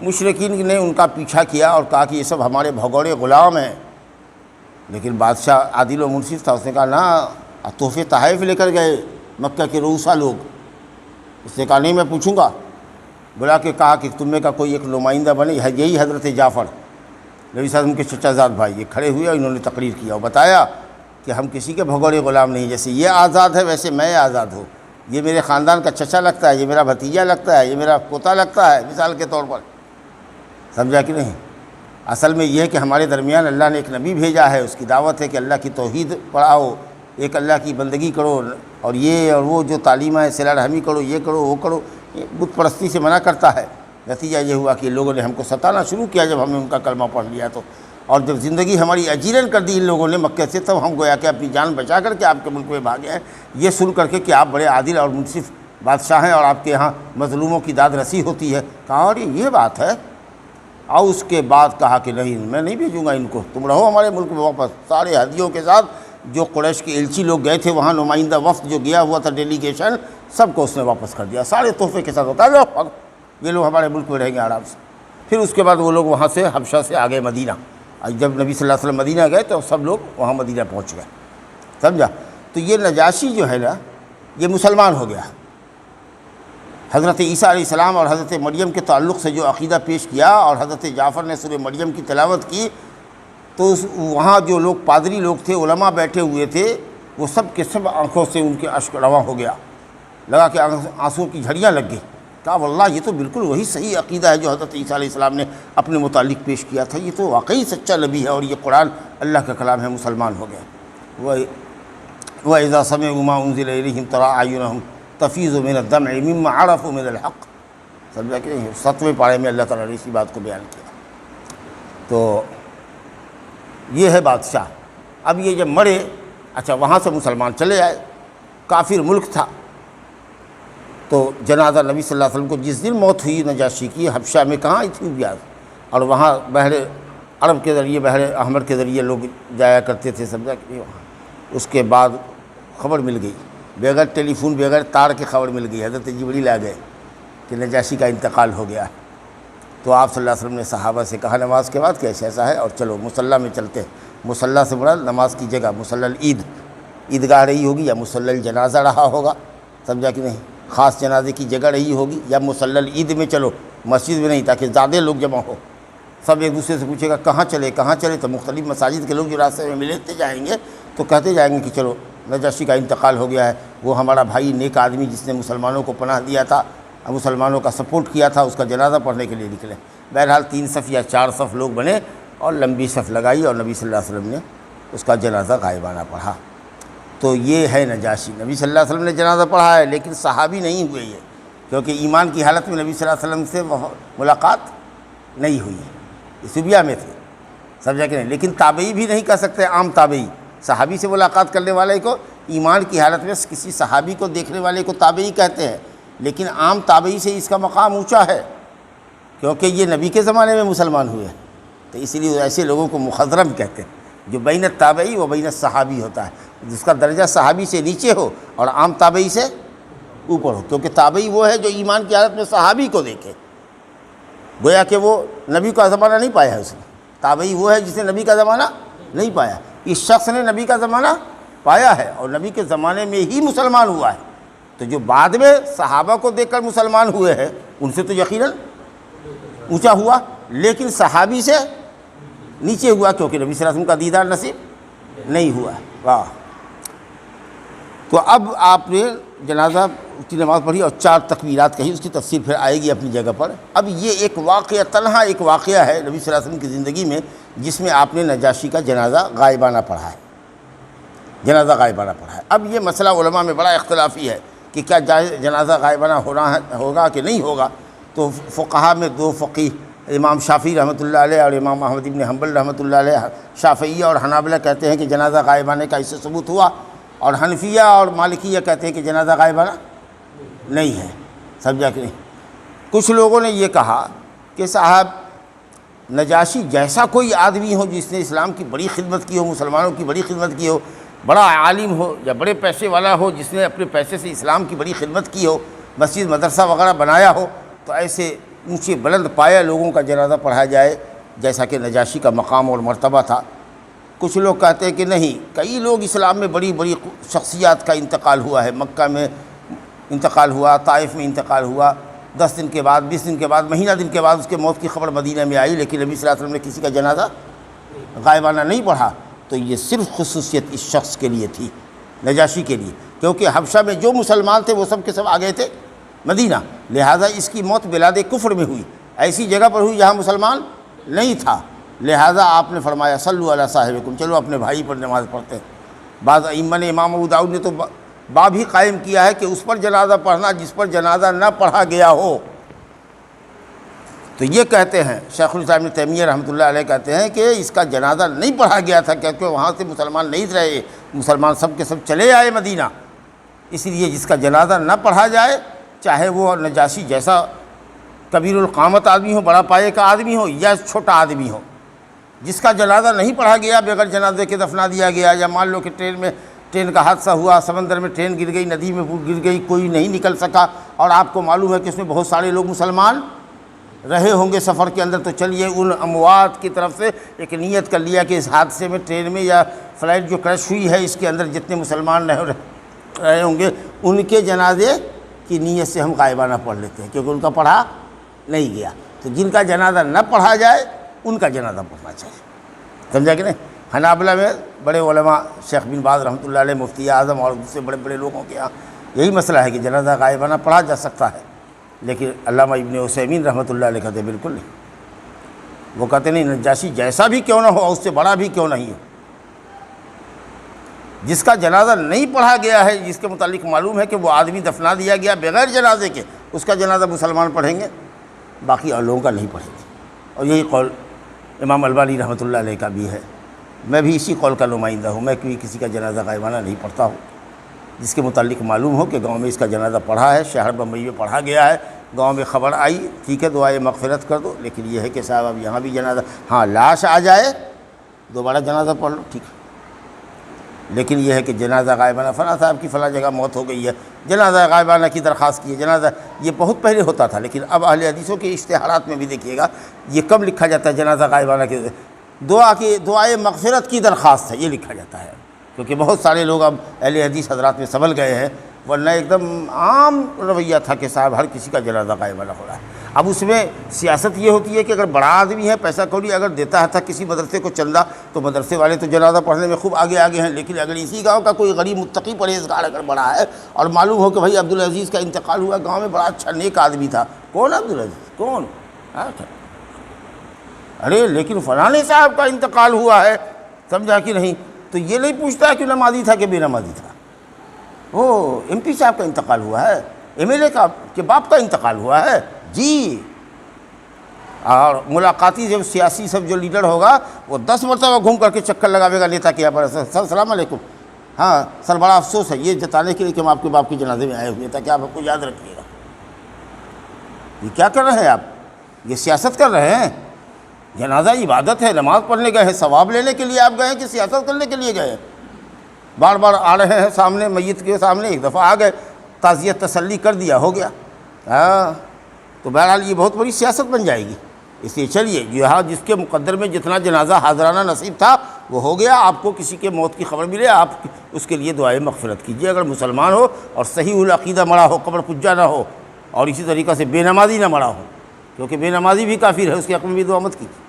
مشرکین نے ان کا پیچھا کیا اور کہا کہ یہ سب ہمارے بھگوڑے غلام ہیں، لیکن بادشاہ عادل و منصف تھا، اس نے کہا نہ، تحفے تحائف لے کر گئے مکہ کے رؤسا لوگ۔ اس نے کہا نہیں، میں پوچھوں گا، بلا کے کہا کہ تم میں کا کوئی ایک نمائندہ بنے، یہی حضرت جعفر نبی صلی اللہ علیہ وسلم کے چچا زاد بھائی، یہ کھڑے ہوئے اور انہوں نے تقریر کیا اور بتایا کہ ہم کسی کے بھگوڑے غلام نہیں، جیسے یہ آزاد ہے ویسے میں آزاد ہوں، یہ میرے خاندان کا چچا لگتا ہے، یہ میرا بھتیجا لگتا ہے، یہ میرا پوتا لگتا ہے، مثال کے طور پر، سمجھا کہ نہیں؟ اصل میں یہ ہے کہ ہمارے درمیان اللہ نے ایک نبی بھیجا ہے، اس کی دعوت ہے کہ اللہ کی توحید پڑھاؤ، ایک اللہ کی بندگی کرو، اور یہ اور وہ جو تعلیمہ ہے صلہ رحمی کرو، یہ کرو وہ کرو، یہ بت پرستی سے منع کرتا ہے۔ نتیجہ یہ ہوا کہ لوگوں نے ہم کو ستانا شروع کیا جب ہم نے ان کا کلمہ پڑھ لیا تو، اور جب زندگی ہماری اجیرن کر دی ان لوگوں نے مکے سے، تب ہم گویا کہ اپنی جان بچا کر کے آپ کے ملک میں بھاگے ہیں، یہ سن کر کے کہ آپ بڑے عادل اور منصف بادشاہ ہیں اور آپ کے یہاں مظلوموں کی داد رسی ہوتی ہے۔ کہا اور یہ بات ہے، اور اس کے بعد کہا کہ نہیں، میں نہیں بھیجوں گا ان کو، تم رہو ہمارے ملک میں واپس۔ سارے ہدیوں کے ساتھ جو قریش کے ایلچی لوگ گئے تھے وہاں، نمائندہ وفد جو گیا ہوا تھا ڈیلیگیشن، سب کو اس نے واپس کر دیا، سارے تحفے کے ساتھ ہوتا ہے، یہ لوگ ہمارے ملک میں رہیں گے آرام سے۔ پھر اس کے بعد وہ لوگ وہاں سے حبشہ سے آگئے مدینہ، جب نبی صلی اللہ علیہ وسلم مدینہ گئے تو سب لوگ وہاں مدینہ پہنچ گئے، سمجھا؟ تو یہ نجاشی جو ہے نا، یہ مسلمان ہو گیا۔ حضرت عیسیٰ علیہ السلام اور حضرت مریم کے تعلق سے جو عقیدہ پیش کیا اور حضرت جعفر نے سورہ مریم کی تلاوت کی، تو وہاں جو لوگ پادری لوگ تھے، علماء بیٹھے ہوئے تھے، وہ سب کے سب آنکھوں سے ان کے اشک رواں ہو گیا، لگا کہ آنسوں کی جھڑیاں لگ گئی۔ کہا واللہ یہ تو بالکل وہی صحیح عقیدہ ہے جو حضرت عیسیٰ علیہ السلام نے اپنے متعلق پیش کیا تھا، یہ تو واقعی سچا نبی ہے اور یہ قرآن اللہ کا کلام ہے، مسلمان ہو گئے۔ وَإِذَا سَمِعُوا مَا أُنزِلَ إِلَيْهِمْ تَرَىٰ أَعْيُنَهُمْ تَفِيضُ مِنَ الدَّمْعِ مِمَّا عَرَفُوا مِنَ الْحَقِّ، سمجھا کہ 7ویں پارے میں اللہ تعالیٰ نے اسی بات کو بیان کیا۔ تو یہ ہے بادشاہ۔ اب یہ جب مرے، اچھا وہاں سے مسلمان چلے آئے، کافر ملک تھا، تو جنازہ نبی صلی اللہ علیہ وسلم کو جس دن موت ہوئی نجاشی کی، حبشہ میں، کہاں ایتھوپیا، اور وہاں بحر عرب کے ذریعے بحر احمر کے ذریعے لوگ جایا کرتے تھے، سمجھا کہ نہیں وہاں۔ اس کے بعد خبر مل گئی، بغیر ٹیلی فون بغیر تار کے خبر مل گئی، حضرت جبریل آ گئے کہ نجاشی کا انتقال ہو گیا۔ تو آپ صلی اللہ علیہ وسلم نے صحابہ سے کہا نماز کے بعد کہ ایسا ہے، اور چلو مصلی میں چلتے ہیں۔ مصلی سے مراد نماز کی جگہ، مصلی العید، عیدگاہ رہی ہوگی یا مصلی الجنازہ رہا ہوگا، سمجھا کہ نہیں، خاص جنازے کی جگہ رہی ہوگی، یا مصلی العید میں چلو، مسجد میں نہیں، تاکہ زیادہ لوگ جمع ہو۔ سب ایک دوسرے سے پوچھے گا کہاں چلے کہاں چلے، تو مختلف مساجد کے لوگ جو راستے میں ملتے جائیں گے تو کہتے جائیں گے کہ چلو نجاشی کا انتقال ہو گیا ہے، وہ ہمارا بھائی نیک آدمی جس نے مسلمانوں کو پناہ دیا تھا، مسلمانوں کا سپورٹ کیا تھا، اس کا جنازہ پڑھنے کے لیے نکلے۔ بہرحال 3 صف یا 4 صف لوگ بنے اور لمبی صف لگائی، اور نبی صلی اللہ علیہ وسلم نے اس کا جنازہ غائبانہ پڑھا۔ تو یہ ہے نجاشی، نبی صلی اللہ علیہ وسلم نے جنازہ پڑھا ہے، لیکن صحابی نہیں ہوئے یہ، کیونکہ ایمان کی حالت میں نبی صلی اللہ علیہ وسلم سے ملاقات نہیں ہوئی، سبیا میں تھے، سمجھا کہ نہیں۔ لیکن تابعی بھی نہیں کہہ سکتے، عام تابعی، صحابی سے ملاقات کرنے والے کو، ایمان کی حالت میں کسی صحابی کو دیکھنے والے کو تابعی کہتے ہیں، لیکن عام تابعی سے اس کا مقام اونچا ہے، کیونکہ یہ نبی کے زمانے میں مسلمان ہوئے ہیں، تو اسی لیے ایسے لوگوں کو مخضرم کہتے ہیں، جو بین التابعی و بین الصحابی ہوتا ہے، جس کا درجہ صحابی سے نیچے ہو اور عام تابعی سے اوپر ہو، کیونکہ تابعی وہ ہے جو ایمان کی حالت میں صحابی کو دیکھے، گویا کہ وہ نبی کا زمانہ نہیں پایا ہے اس نے۔ تابعی وہ ہے جس نے نبی کا زمانہ نہیں پایا، اس شخص نے نبی کا زمانہ پایا ہے اور نبی کے زمانے میں ہی مسلمان ہوا ہے، تو جو بعد میں صحابہ کو دیکھ کر مسلمان ہوئے ہیں ان سے تو یقیناً اونچا ہوا، لیکن صحابی سے نیچے ہوا، کیونکہ نبی صلی اللہ علیہ وسلم کا دیدار نصیب نہیں ہوا ہے۔ واہ! تو اب آپ نے جنازہ کی نماز پڑھی اور 4 تکبیرات کہی، اس کی تفصیل پھر آئے گی اپنی جگہ پر۔ اب یہ ایک واقعہ، تنہا ایک واقعہ ہے نبی صلی اللہ علیہ وسلم کی زندگی میں، جس میں آپ نے نجاشی کا جنازہ غائبانہ پڑھا ہے، جنازہ غائبانہ پڑھا ہے۔ اب یہ مسئلہ علماء میں بڑا اختلافی ہے کہ کیا جنازہ غائبانہ ہوگا کہ نہیں ہوگا۔ تو فقہاء میں 2 فقیہ، امام شافعی رحمۃ اللہ علیہ اور امام احمد بن حنبل رحمۃ اللہ علیہ، شافعیہ اور حنابلہ کہتے ہیں کہ جنازہ غائبانہ کا اس سے ثبوت ہوا، اور حنفیہ اور مالکیہ کہتے ہیں کہ جنازہ غائبانہ نہیں ہے، سمجھا کہ نہیں۔ کچھ لوگوں نے یہ کہا کہ صاحب نجاشی جیسا کوئی آدمی ہو جس نے اسلام کی بڑی خدمت کی ہو، مسلمانوں کی بڑی خدمت کی ہو، بڑا عالم ہو یا بڑے پیسے والا ہو جس نے اپنے پیسے سے اسلام کی بڑی خدمت کی ہو، مسجد مدرسہ وغیرہ بنایا ہو، تو ایسے اونچے بلند پایا لوگوں کا جنازہ پڑھایا جائے جیسا کہ نجاشی کا مقام اور مرتبہ تھا۔ کچھ لوگ کہتے ہیں کہ نہیں، کئی لوگ اسلام میں بڑی بڑی شخصیات کا انتقال ہوا ہے، مکہ میں انتقال ہوا، طائف میں انتقال ہوا، 10 دن کے بعد، 20 دن کے بعد، مہینہ دن کے بعد اس کے موت کی خبر مدینہ میں آئی، لیکن نبی صلی اللہ علیہ وسلم نے کسی کا جنازہ غائبانہ نہیں پڑھا۔ تو یہ صرف خصوصیت اس شخص کے لیے تھی، نجاشی کے لیے، کیونکہ حبشہ میں جو مسلمان تھے وہ سب کے سب آ گئے تھے مدینہ، لہٰذا اس کی موت بلاد کفر میں ہوئی، ایسی جگہ پر ہوئی جہاں مسلمان نہیں تھا، لہٰذا آپ نے فرمایا صلو علی صاحبکم، چلو اپنے بھائی پر نماز پڑھتے ہیں۔ بعض ائمہ نے، امام ابو داؤد نے تو باب ہی قائم کیا ہے کہ اس پر جنازہ پڑھنا جس پر جنازہ نہ پڑھا گیا ہو۔ تو یہ کہتے ہیں، شیخ الاسلام ابن تیمیہ رحمۃ اللہ علیہ کہتے ہیں کہ اس کا جنازہ نہیں پڑھا گیا تھا کیونکہ وہاں سے مسلمان نہیں رہے، مسلمان سب کے سب چلے آئے مدینہ، اس لیے جس کا جنازہ نہ پڑھا جائے، چاہے وہ نجاشی جیسا کبیر القامت آدمی ہو، بڑا پائے کا آدمی ہو، یا چھوٹا آدمی ہو، جس کا جنازہ نہیں پڑھا گیا، بغیر جنازے کے دفنا دیا گیا، یا مان لو کہ ٹرین کا حادثہ ہوا، سمندر میں ٹرین گر گئی، ندی میں گر گئی، کوئی نہیں نکل سکا، اور آپ کو معلوم ہے کہ اس میں بہت سارے لوگ مسلمان رہے ہوں گے سفر کے اندر، تو چلیے ان اموات کی طرف سے ایک نیت کر لیا کہ اس حادثے میں، ٹرین میں یا فلائٹ جو کریش ہوئی ہے، اس کے اندر جتنے مسلمان رہے ہوں گے ان کے جنازے کی نیت سے ہم غائبانہ پڑھ لیتے ہیں، کیونکہ ان کا پڑھا نہیں گیا۔ تو جن کا جنازہ نہ پڑھا جائے ان کا جنازہ پڑھنا چاہیے، سمجھا کہ نہیں۔ حنابلہ میں بڑے علماء، شیخ بن باز رحمۃ اللہ علیہ، مفتی اعظم اور دوسرے بڑے بڑے لوگوں کے یہاں یہی مسئلہ ہے کہ جنازہ غائبانہ پڑھا جا سکتا ہے، لیکن علامہ ابن عثیمین رحمۃ اللہ علیہ کہتے بالکل نہیں، وہ کہتے نہیں، نجاشی جیسا بھی کیوں نہ ہو، اس سے بڑا بھی کیوں نہیں ہو، جس کا جنازہ نہیں پڑھا گیا ہے، جس کے متعلق معلوم ہے کہ وہ آدمی دفنا دیا گیا بغیر جنازے کے، اس کا جنازہ مسلمان پڑھیں گے، باقی اور لوگوں کا نہیں پڑھیں گے۔ اور یہی قول امام البانی رحمۃ اللہ علیہ کا بھی ہے، میں بھی اسی قول کا نمائندہ ہوں، میں کسی کا جنازہ غائبانہ نہیں پڑھتا ہوں، جس کے متعلق معلوم ہو کہ گاؤں میں اس کا جنازہ پڑھا ہے، شہر بمبئی میں پڑھا گیا ہے، گاؤں میں خبر آئی، ٹھیک ہے دعائے مغفرت کر دو، لیکن یہ ہے کہ صاحب اب یہاں بھی جنازہ، ہاں لاش آ جائے دوبارہ جنازہ پڑھ لو، ٹھیک ہے، لیکن یہ ہے کہ جنازہ غائبانہ فلاں صاحب کی فلاں جگہ موت ہو گئی ہے، جنازہ غائبانہ کی درخواست کی ہے، جنازہ، یہ بہت پہلے ہوتا تھا، لیکن اب اہل حدیثوں کے اشتہارات میں بھی دیکھیے گا یہ کم لکھا جاتا ہے جنازہ غائبانہ کی دعائے مغفرت کی درخواست ہے، یہ لکھا جاتا ہے، کیونکہ بہت سارے لوگ اب اہل حدیث حضرات میں سنبھل گئے ہیں، ورنہ ایک دم عام رویہ تھا کہ صاحب ہر کسی کا جنازہ غائبانہ ہو رہا ہے۔ اب اس میں سیاست یہ ہوتی ہے کہ اگر بڑا آدمی ہے، پیسہ کوڑی اگر دیتا تھا کسی مدرسے کو چندہ، تو مدرسے والے تو جنازہ پڑھنے میں خوب آگے آگے ہیں، لیکن اگر اسی گاؤں کا کوئی غریب متقی پرہیزگار اگر بڑا ہے اور معلوم ہو کہ بھائی عبدالعزیز کا انتقال ہوا، گاؤں میں بڑا اچھا نیک آدمی تھا، کون عبدالعزیز کون؟ ارے لیکن فلانے صاحب کا انتقال ہوا ہے، سمجھا کہ نہیں، تو یہ نہیں پوچھتا کہ نمازی تھا کہ بے نمازی تھا، وہ ایم پی صاحب کا انتقال ہوا ہے، ایم ایل اے کا کے باپ کا انتقال ہوا ہے، جی۔ اور ملاقاتی جب سیاسی سب جو لیڈر ہوگا وہ 10 مرتبہ گھوم کر کے چکر لگاوے گا نیتا کے یہاں پر، سر السلام علیکم، ہاں سر بڑا افسوس ہے یہ جتانے کے لیے کہ ہم آپ کے باپ کے جنازے میں آئے ہوئے ہیں، تاکہ آپ کو یاد رکھیے گا۔ یہ کیا کر رہے ہیں آپ؟ یہ سیاست کر رہے ہیں؟ جنازہ عبادت ہے، نماز پڑھنے گئے ہیں، ثواب لینے کے لیے آپ گئے ہیں کہ سیاست کرنے کے لیے گئے ہیں؟ بار بار آ رہے ہیں سامنے، میت کے سامنے ایک دفعہ آ گئے، تعزیت تسلی کر دیا، ہو گیا، ہاں تو بہرحال یہ بہت بڑی سیاست بن جائے گی، اس لیے چلیے یہاں جس کے مقدر میں جتنا جنازہ حاضرانہ نصیب تھا وہ ہو گیا، آپ کو کسی کے موت کی خبر ملے آپ اس کے لیے دعائے مغفرت کیجیے، اگر مسلمان ہو اور صحیح العقیدہ مرا ہو، قبر پجا نہ ہو، اور اسی طریقہ سے بے نمازی نہ مرا ہو، کیونکہ بے نمازی بھی کافر ہے، اس کے حق میں بھی دعا مت کیجیے۔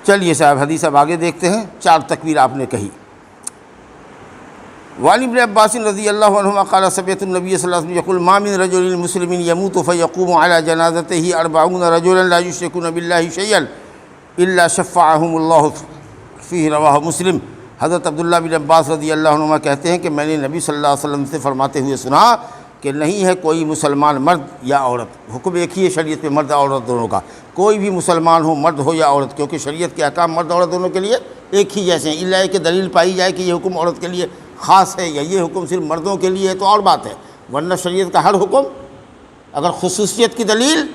چلیے صاحب حدیث اب آگے دیکھتے ہیں، 4 تکبیر آپ نے کہی۔ وعن ابن عباس رضی اللہ عنہما قال سمعت النبی صلی اللہ علیہ وسلم یقول ما من رجل مسلم يموت فيقوم على جنازته 40 رجلا لا يشركون بالله شيئا الا شفعهم اللہ فیہ، رواہ مسلم۔ حضرت عبداللہ بن عباس رضی اللہ عنہما کہتے ہیں کہ میں نے نبی صلی اللہ علیہ وسلم سے فرماتے ہوئے سنا کہ نہیں ہے کوئی مسلمان مرد یا عورت، حکم ایک ہی ہے شریعت میں مرد اور عورت دونوں کا، کوئی بھی مسلمان ہو مرد ہو یا عورت، کیونکہ شریعت کے احکام مرد عورت دونوں کے لیے ایک ہی جیسے ہیں، الا کہ دلیل پائی جائے کہ یہ حکم عورت کے لیے خاص ہے یا یہ حکم صرف مردوں کے لیے ہے تو اور بات ہے، ورنہ شریعت کا ہر حکم اگر خصوصیت کی دلیل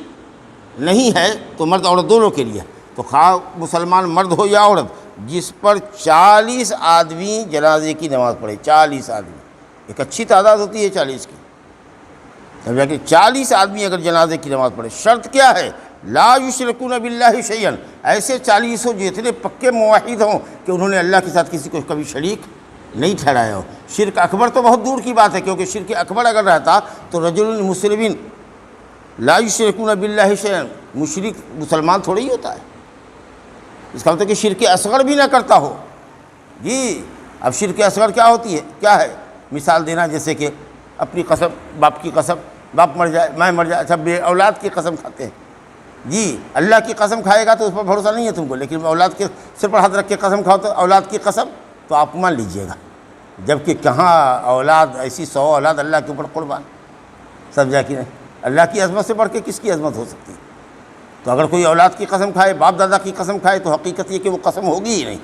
نہیں ہے تو مرد عورت دونوں کے لیے، تو خواہ مسلمان مرد ہو یا عورت جس پر 40 آدمی جنازے کی نماز پڑھے، 40 آدمی، ایک اچھی تعداد ہوتی ہے 40 کی، سمجھا کہ 40 آدمی اگر جنازے کی نماز پڑھے، شرط کیا ہے؟ لا یشرکون باللہ شیئا، ایسے 40 ہو جو اتنے پکے موحد ہوں کہ انہوں نے اللہ کے ساتھ کسی کو کبھی شریک نہیں ٹھہرایا ہو۔ شرک اکبر تو بہت دور کی بات ہے، کیونکہ شرک اکبر اگر رہتا تو رجل مسلمین لا یشرکون باللہ شیئا، مشرک مسلمان تھوڑی ہی ہوتا ہے، اس کا مطلب کہ شرک اصغر بھی نہ کرتا ہو۔ جی اب شرک اصغر کیا ہوتی ہے، کیا ہے؟ مثال دینا جیسے کہ اپنی قسم، باپ کی قسم، باپ مر جائے میں مر جائے، اچھا بے اولاد کی قسم کھاتے ہیں، جی اللہ کی قسم کھائے گا تو اس پر بھروسہ نہیں ہے تم کو، لیکن اولاد کے سر پر ہاتھ رکھ کے قسم کھاؤ تو اولاد کی قسم تو آپ مان لیجئے گا، جبکہ کہاں اولاد، ایسی 100 اولاد اللہ کے اوپر قربان، سمجھا کہ نہیں؟ اللہ کی عظمت سے بڑھ کے کس کی عظمت ہو سکتی ہے؟ تو اگر کوئی اولاد کی قسم کھائے، باپ دادا کی قسم کھائے تو حقیقت یہ کہ وہ قسم ہوگی ہی نہیں،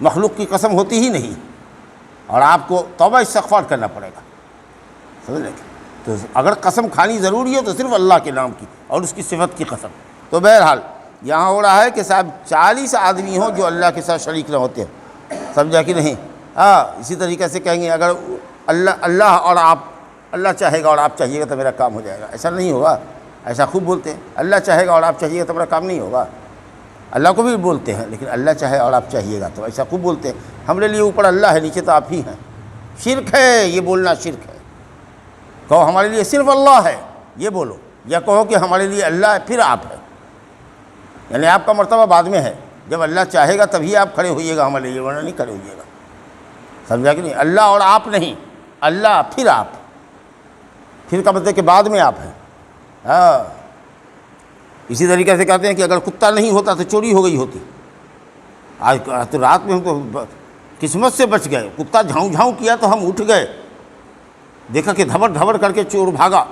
مخلوق کی قسم ہوتی ہی نہیں، اور آپ کو توبہ استغفار کرنا پڑے گا، سمجھ لیں؟ تو اگر قسم کھانی ضروری ہو تو صرف اللہ کے نام کی اور اس کی صفت کی قسم۔ تو بہرحال یہاں ہو رہا ہے کہ صاحب 40 آدمی ہوں جو اللہ کے ساتھ شریک نہ ہوتے ہیں، سمجھا کہ نہیں؟ ہاں اسی طریقے سے کہیں گے اگر اللہ اور آپ، اللہ چاہے گا اور آپ چاہیے گا تو میرا کام ہو جائے گا، ایسا نہیں ہوگا، ایسا خوب بولتے ہیں، اللہ چاہے گا اور آپ چاہیے گا تو میرا کام نہیں ہوگا، اللہ کو بھی بولتے ہیں لیکن اللہ چاہے اور آپ چاہیے گا تو ایسا خوب بولتے ہیں، ہمارے لیے اوپر اللہ ہے نیچے تو آپ ہی ہیں، شرک ہے یہ بولنا، شرک ہے۔ کہو ہمارے لیے صرف اللہ ہے یہ بولو، یا کہو کہ ہمارے لیے اللہ ہے پھر آپ ہے، یعنی آپ کا مرتبہ بعد میں ہے، جب اللہ چاہے گا تبھی آپ کھڑے ہوئیے گا ہمارے لیے، ورنہ نہیں کھڑے ہوئیے گا، سمجھا کہ نہیں؟ اللہ اور آپ نہیں، اللہ پھر آپ، پھر کا مطلب کہ بعد میں آپ ہیں۔ ہاں اسی طریقے سے کہتے ہیں کہ اگر کتا نہیں ہوتا تو چوری ہو گئی ہوتی، آج تو رات میں ہم تو قسمت سے بچ گئے، کتا جھاؤں جھاؤں کیا تو ہم اٹھ گئے، دیکھا کہ دھبڑ دھبڑ کر کے چور بھاگا،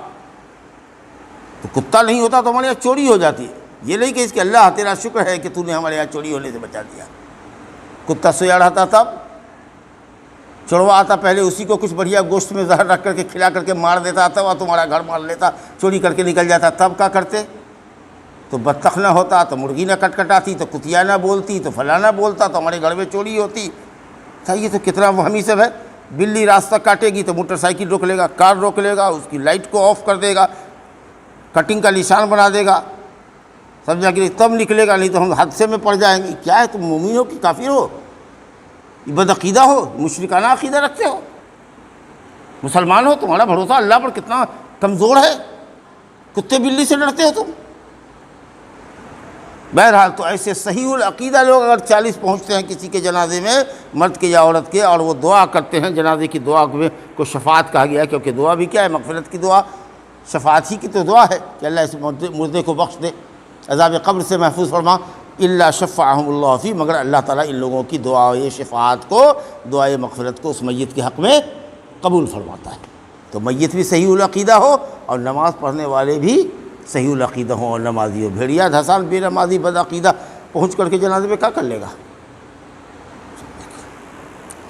تو کتا نہیں ہوتا تو ہمارے یہاں چوری ہو جاتی، یہ نہیں کہ اس کے اللہ تیرا شکر ہے کہ تو نے ہمارے یہاں چوری ہونے سے بچا دیا، کتا سویا رہتا تب چڑوا آتا پہلے اسی کو کچھ بڑھیا گوشت میں زہر رکھ کر کے کھلا کر کے مار دیتا تھا، اور تمہارا گھر مار لیتا، چوری کر کے نکل جاتا، تب کیا کرتے؟ تو بطخ نہ ہوتا تو مرغی نہ کٹکٹاتی، تو کتیا نہ بولتی تو فلاں نہ بولتا، تو ہمارے گھر میں چوری ہوتی تھا۔ یہ تو کتنا وہمی سب ہے۔ بلی راستہ کاٹے گی تو موٹر سائیکل روک لے گا، کار روک لے گا، اس کی لائٹ کو آف کر دے گا، کٹنگ کا نشان بنا دے گا، سمجھا کہ تب نکلے گا، نہیں تو ہم حادثے میں پڑ جائیں گے۔ کیا ہے، تم مومن ہو کہ کافر ہو؟ بد عقیدہ ہو، مشرکانہ عقیدہ رکھتے ہو؟ مسلمان ہو، تمہارا بھروسہ اللہ پر کتنا کمزور ہے، کتے بلی سے ڈرتے ہو تم۔ بہرحال تو ایسے صحیح العقیدہ لوگ اگر 40 پہنچتے ہیں کسی کے جنازے میں، مرد کے یا عورت کے، اور وہ دعا کرتے ہیں، جنازے کی دعا کو شفاعت کہا گیا ہے، کیونکہ دعا بھی کیا ہے؟ مغفرت کی دعا، شفاعت ہی کی تو دعا ہے کہ اللہ اس مردے کو بخش دے، عذاب قبر سے محفوظ فرما۔ الا شفعهم اللہ فی، مگر اللہ تعالیٰ ان لوگوں کی دعائے شفاعت کو، دعائے مغفرت کو اس میت کے حق میں قبول فرماتا ہے۔ تو میت بھی صحیح العقیدہ ہو اور نماز پڑھنے والے بھی صحیح العقیدہ ہوں اور نمازی ہو۔ بھیڑیا دھسان بے نمازی بد عقیدہ پہنچ کر کے جنازے میں کیا کر لے گا؟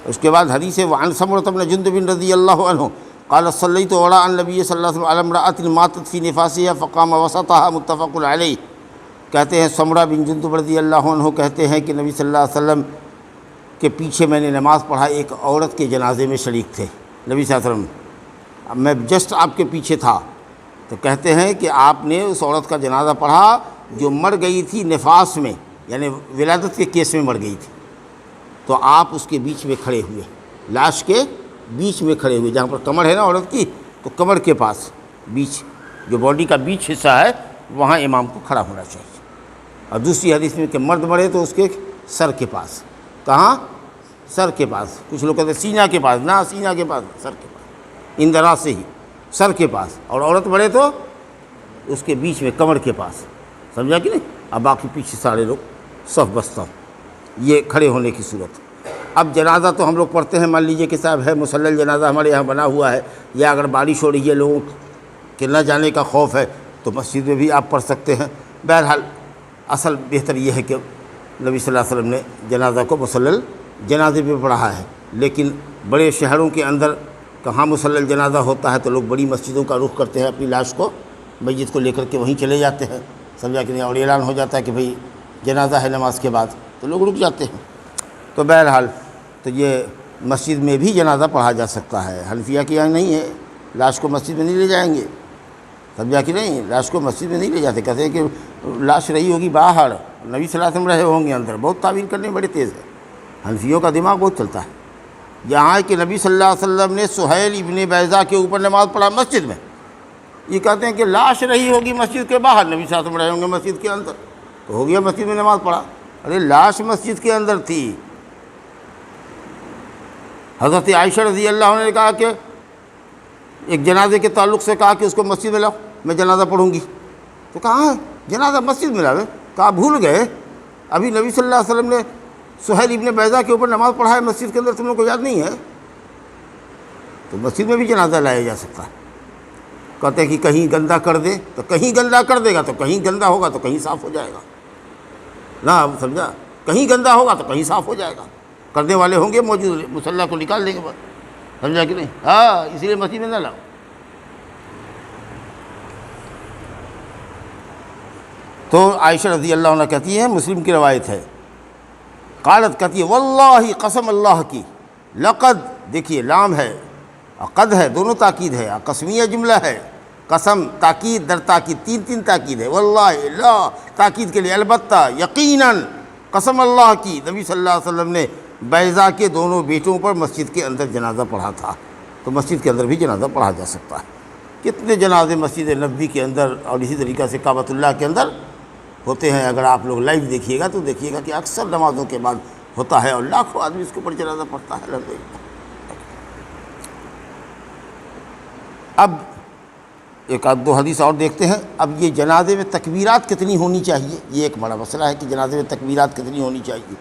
اس کے بعد حدیث وعن سمرة بن جندب رضی اللہ عنہ قال صلیت وراء النبی صلی اللہ علیہ وسلم علی امرأة ماتت فی نفاسها فقام وسطها متفق علیہ۔ کہتے ہیں سمرہ بن جندب رضی اللہ عنہ کہتے ہیں کہ نبی صلی اللہ علیہ وسلم کے پیچھے میں نے نماز پڑھا، ایک عورت کے جنازے میں شریک تھے نبی صلی اللہ علیہ وسلم، میں جسٹ آپ کے پیچھے تھا، تو کہتے ہیں کہ آپ نے اس عورت کا جنازہ پڑھا جو مر گئی تھی نفاس میں، یعنی ولادت کے کیس میں مر گئی تھی، تو آپ اس کے بیچ میں کھڑے ہوئے، لاش کے بیچ میں کھڑے ہوئے، جہاں پر کمر ہے نا عورت کی، تو کمر کے پاس بیچ، جو باڈی کا بیچ حصہ ہے وہاں امام کو کھڑا ہونا چاہیے۔ اور دوسری حدیث میں کہ مرد مرے تو اس کے سر کے پاس، کہاں؟ سر کے پاس، کچھ لوگ کہتے ہیں سینہ کے پاس، نہ سینہ کے پاس، سر کے پاس، اندرا سے ہی سر کے پاس، اور عورت مرے تو اس کے بیچ میں کمر کے پاس، سمجھا کہ نہیں؟ اب باقی پیچھے سارے لوگ صف بستہ، یہ کھڑے ہونے کی صورت۔ اب جنازہ تو ہم لوگ پڑھتے ہیں، مان لیجئے کہ صاحب ہے مسلل جنازہ ہمارے یہاں بنا ہوا ہے، یا اگر بارش ہو رہی ہے لوگوں کے نہ جانے کا خوف ہے تو مسجد میں بھی آپ پڑھ سکتے ہیں۔ بہرحال اصل بہتر یہ ہے کہ نبی صلی اللہ علیہ وسلم نے جنازہ کو مسلل جنازے پہ پڑھا ہے، لیکن بڑے شہروں کے اندر کہاں مسلل جنازہ ہوتا ہے تو لوگ بڑی مسجدوں کا رخ کرتے ہیں، اپنی لاش کو میت کو لے کر کے وہیں چلے جاتے ہیں، سمجھا کہ نہیں؟ اور اعلان ہو جاتا ہے کہ بھئی جنازہ ہے نماز کے بعد، تو لوگ رک جاتے ہیں۔ تو بہرحال تو یہ مسجد میں بھی جنازہ پڑھا جا سکتا ہے، حنفیہ کے یہاں نہیں ہے، لاش کو مسجد میں نہیں لے جائیں گے، سمجھا کہ نہیں؟ لاش کو مسجد میں نہیں لے جاتے، کہتے ہیں کہ لاش رہی ہوگی باہر، نبی صلی اللہ علیہ وسلم رہے ہوں گے اندر، بہت تعبیر کرنے بڑے تیز ہے، حنفیوں کا دماغ بہت چلتا ہے۔ یہاں کہ نبی صلی اللہ علیہ وسلم نے سہیل ابن بیضہ کے اوپر نماز پڑھا مسجد میں، یہ کہتے ہیں کہ لاش رہی ہوگی مسجد کے باہر، نبی صلی اللہ علیہ وسلم رہے ہوں گے مسجد کے اندر، تو ہو گیا مسجد میں نماز پڑھا۔ ارے لاش مسجد کے اندر تھی۔ حضرت عائشہ رضی اللہ عنہ نے کہا کہ ایک جنازے کے تعلق سے کہا کہ اس کو مسجد میں لاؤ، میں جنازہ پڑھوں گی، تو کہاں ہے جنازہ مسجد میں لاؤ؟ کہا بھول گئے، ابھی نبی صلی اللہ علیہ وسلم نے سہیل ابن بیضہ کے اوپر نماز پڑھا ہے مسجد کے اندر، تم لوگوں کو یاد نہیں ہے؟ تو مسجد میں بھی جنازہ لایا جا سکتا ہے۔ کہتے ہیں کہ کہیں گندہ کر دے تو کہیں گندہ کر دے گا، تو کہیں گندہ ہوگا تو کہیں صاف ہو جائے گا نا، سمجھا؟ کہیں گندہ ہوگا تو کہیں صاف ہو جائے گا، کرنے والے ہوں گے موجود، مصلی کو نکال دیں گے بس، سمجھا کہ نہیں؟ ہاں، اسی لیے مسجد میں نہ لاؤ۔ تو عائشہ رضی اللہ عنہ کہتی ہے، مسلم کی روایت ہے، قالت کہتی ہے واللہ، قسم اللہ کی، لقد، دیکھیے لام ہے، قد ہے، دونوں تاکید ہے، قسمیہ جملہ ہے، قسم تاکید در تاکید، تین تاکید ہے، واللہ لا تاکید کے لیے، البتہ یقیناً، قسم اللہ کی، نبی صلی اللہ علیہ وسلم نے بیضہ کے دونوں بیٹوں پر مسجد کے اندر جنازہ پڑھا تھا۔ تو مسجد کے اندر بھی جنازہ پڑھا جا سکتا ہے۔ کتنے جنازے مسجد نبوی کے اندر اور اسی طریقہ سے کعبۃ اللہ کے اندر ہوتے ہیں، اگر آپ لوگ لائیو دیکھیے گا تو دیکھیے گا کہ اکثر نمازوں کے بعد ہوتا ہے، اور لاکھوں آدمی اس کے اوپر جنازہ پڑھتا ہے۔ الحمدللہ۔ اب ایک آدھ دو حدیث اور دیکھتے ہیں۔ اب یہ جنازے میں تکبیرات کتنی ہونی چاہیے، یہ ایک بڑا مسئلہ ہے کہ جنازے میں تکبیرات کتنی ہونی چاہیے۔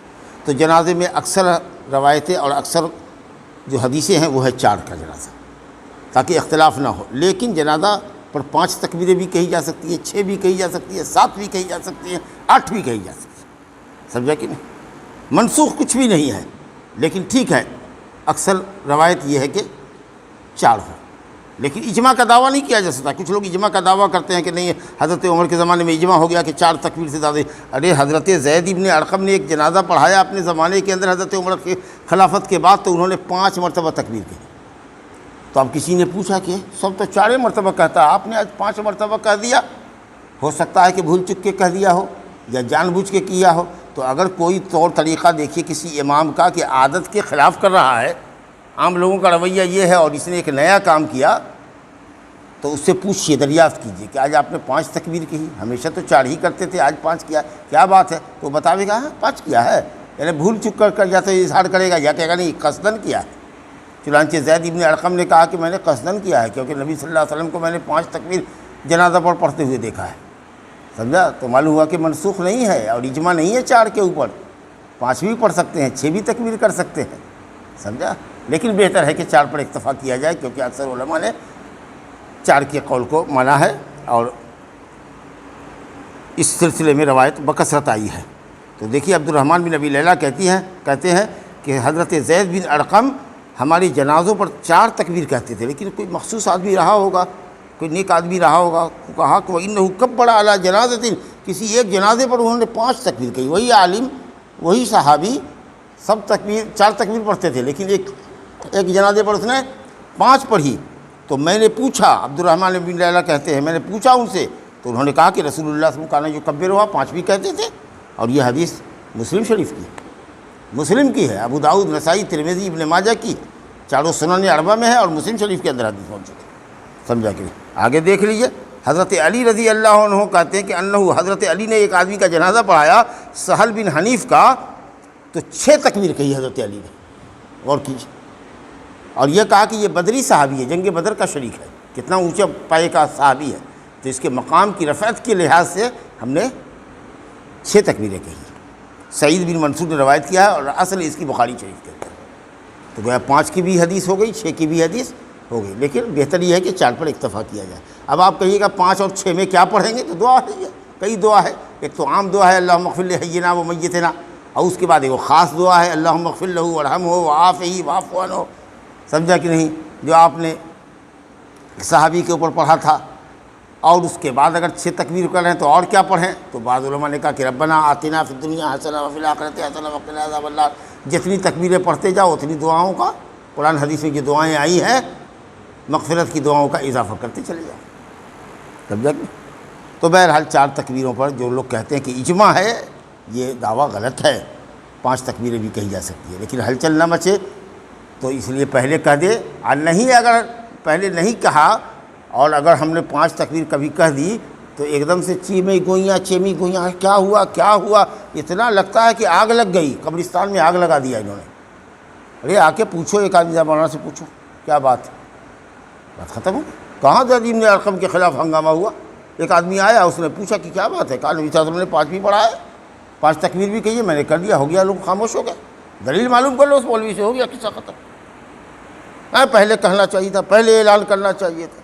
تو جنازے میں اکثر روایتیں اور اکثر جو حدیثیں ہیں وہ ہے 4 کا جنازہ، تاکہ اختلاف نہ ہو، لیکن جنازہ پر 5 تکبیریں بھی کہی جا سکتی ہیں، 6 بھی کہی جا سکتی ہیں، 7 بھی کہی جا سکتی ہیں، 8 بھی کہی جا سکتی ہیں، سمجھا کہ نہیں؟ منسوخ کچھ بھی نہیں ہے، لیکن ٹھیک ہے اکثر روایت یہ ہے کہ 4 ہو، لیکن اجماع کا دعویٰ نہیں کیا جا سکتا۔ کچھ لوگ اجماع کا دعویٰ کرتے ہیں کہ نہیں حضرت عمر کے زمانے میں اجماع ہو گیا کہ 4 تکبیر سے زیادہ۔ ارے حضرت زید ابن ارقم نے ایک جنازہ پڑھایا اپنے زمانے کے اندر حضرت عمر کے خلافت کے بعد، تو انہوں نے 5 مرتبہ تکبیر کی۔ تو اب کسی نے پوچھا کہ سب تو 4 مرتبہ کہتا ہے، آپ نے آج 5 مرتبہ کہہ دیا، ہو سکتا ہے کہ بھول چک کے کہہ دیا ہو یا جان بوجھ کے کیا ہو۔ تو اگر کوئی طور طریقہ دیکھیے کسی امام کا کہ عادت کے خلاف کر رہا ہے، عام لوگوں کا رویہ یہ ہے، اور اس نے ایک نیا کام کیا، تو اس سے پوچھیے، دریافت کیجیے کہ آج آپ نے 5 تکبیر کی، ہمیشہ تو 4 ہی کرتے تھے، آج 5 کیا، کیا بات ہے؟ تو بتاوے گا ہاں 5 کیا ہے، یعنی بھول چک کر یا تو اظہار کرے گا یا کہے گا نہیں قصدن کیا ہے۔ چنانچہ زید ابن ارقم نے کہا کہ میں نے قصدن کیا ہے، کیونکہ نبی صلی اللہ علیہ وسلم کو میں نے 5 تکبیر جنازہ پر پڑھتے ہوئے دیکھا ہے، سمجھا؟ تو معلوم ہوا کہ منسوخ نہیں ہے، اور اجماع نہیں ہے 4 کے اوپر، 5 بھی پڑھ سکتے ہیں، 6 بھی تکبیر کر سکتے ہیں، سمجھا؟ لیکن بہتر ہے کہ 4 پر اکتفا کیا جائے، کیونکہ اکثر علماء نے 4 کے قول کو مانا ہے، اور اس سلسلے میں روایت بکثرت آئی ہے۔ تو دیکھیے عبد الرحمن بن ابی لیلہ کہتے ہیں کہ حضرت زید بن ارقم ہماری جنازوں پر 4 تکبیر کہتے تھے، لیکن کوئی مخصوص آدمی رہا ہوگا، کوئی نیک آدمی رہا ہوگا، کہا کہ وَإِنَّهُ كَبَّرَ عَلَىٰ جَنَازَةٍ، کسی ایک جنازے پر انہوں نے 5 تکبیر کہی۔ وہی عالم، وہی صحابی سب 4 تکبیر پڑھتے تھے، لیکن ایک جنازے پر اس نے 5 پڑھی۔ تو میں نے پوچھا، عبد الرحمن بن لیلہ کہتے ہیں، میں نے پوچھا ان سے، تو انہوں نے کہا کہ رسول اللہ صلی اللہ علیہ وسلم کبر ہوا 5 بھی کہتے تھے، اور یہ حدیث مسلم شریف کی، مسلم کی ہے، ابو داؤد، نسائی، ترمذی، ابن ماجہ کی 4 سنن اربعہ میں ہے، اور مسلم شریف کے اندر حدیث موجود ہے، سمجھا کہ آگے دیکھ لیجئے۔ حضرت علی رضی اللہ عنہ کہتے ہیں کہ حضرت علی نے ایک آدمی کا جنازہ پڑھایا، سہل بن حنیف کا، تو 6 تکبیر کہی حضرت علی نے، غور کیجیے، اور یہ کہا کہ یہ بدری صحابی ہے، جنگ بدر کا شریک ہے، کتنا اونچا پائے کا صحابی ہے، تو اس کے مقام کی رفعت کے لحاظ سے ہم نے 6 تکبیریں کہی۔ سعید بن منصور نے روایت کیا ہے، اور اصل اس کی بخاری شریف کے اندر، تو گویا 5 کی بھی حدیث ہو گئی، 6 کی بھی حدیث ہو گئی، لیکن بہتر یہ ہے کہ 4 پر اکتفا کیا جائے۔ اب آپ کہیے گا 5 اور 6 میں کیا پڑھیں گے، تو دعا ہے، یہ کئی دعا ہے، ایک تو عام دعا ہے اللہم اغفر لحینا و میتنا، اور اس کے بعد ایک خاص دعا ہے اللہم اغفر لہ وارحمہ وعافہ واعف عنہ، سمجھا کہ نہیں، جو آپ نے صحابی کے اوپر پڑھا تھا۔ اور اس کے بعد اگر 6 تکبیر کر رہے ہیں تو اور کیا پڑھیں، تو بعض علماء نے کہا کہ ربنا آتنا فی الدنیا حسنہ وفی الآخرۃ حسنہ وقنا عذاب النار، جتنی تکبیریں پڑھتے جاؤ اتنی دعاؤں کا، قرآن حدیث میں جو دعائیں آئی ہیں مغفرت کی دعاؤں کا اضافہ کرتے چلے جاؤ، سمجھا کہ؟ تو بہرحال 4 تکبیروں پر جو لوگ کہتے ہیں کہ اجماع ہے، یہ دعویٰ غلط ہے، 5 تکبیریں بھی کہی جا سکتی ہے، لیکن ہلچل نہ مچے تو اس لیے پہلے کہہ دے، اور نہیں اگر پہلے نہیں کہا، اور اگر ہم نے 5 تکبیر کبھی کہہ دی تو ایک دم سے چیمیں گوئیاں کیا ہوا، اتنا لگتا ہے کہ آگ لگ گئی، قبرستان میں آگ لگا دیا انہوں نے۔ ارے آ کے پوچھو، ایک آدمی مولانا سے پوچھو کیا بات ہے، بات ختم ہو۔ کہاں زید بن ارقم کے خلاف ہنگامہ ہوا، ایک آدمی آیا، اس نے پوچھا کہ کیا بات ہے، کہا نبی صلی اللہ علیہ وسلم نے 5 بھی پڑھا ہے، 5 تکبیر بھی کہی ہے، میں نے کر دیا، ہو گیا، لوگ خاموش ہو گئے۔ دلیل معلوم کر لو اس مولوی سے، ہو گیا قصہ ختم۔ پہلے کہنا چاہیے تھا، پہلے اعلان کرنا چاہیے تھا،